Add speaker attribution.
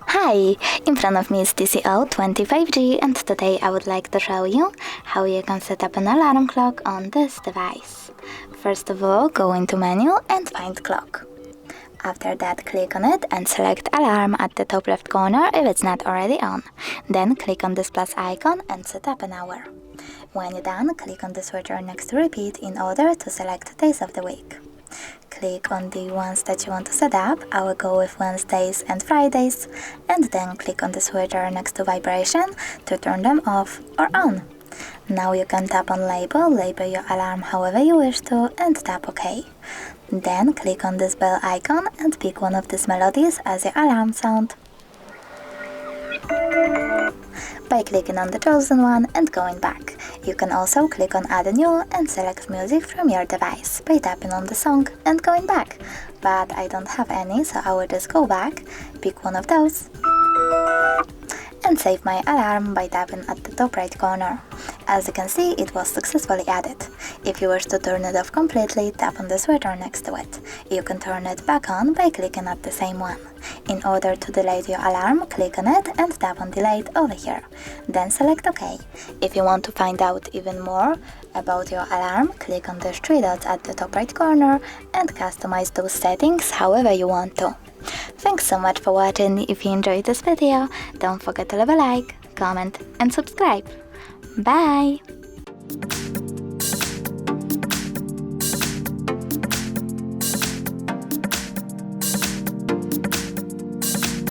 Speaker 1: Hi! In front of me is TCL 25G, and today I would like to show you how you can set up an alarm clock on this device. First of all, go into menu and find clock. After that, click on it and select alarm at the top left corner if it's not already on. Then click on this plus icon and set up an hour. When you're done, click on the switcher next to repeat in order to select days of the week. Click on the ones that you want to set up. I will go with Wednesdays and Fridays, and then click on the switcher next to vibration to turn them off or on. Now you can tap on label your alarm however you wish to, and tap OK. Then click on this bell icon and pick one of these melodies as your alarm sound. By clicking on the chosen one and going back. You can also click on Add a New and select music from your device by tapping on the song and going back. But I don't have any, so I will just go back, pick one of those, and save my alarm by tapping at the top right corner. As you can see, it was successfully added. If you wish to turn it off completely, tap on the switcher next to it. You can turn it back on by clicking at the same one. In order to delete your alarm, click on it and tap on delete over here. Then select OK. If you want to find out even more about your alarm, click on the three dots at the top right corner and customize those settings however you want to. Thanks so much for watching. If you enjoyed this video, don't forget to leave a like, comment and subscribe. Bye!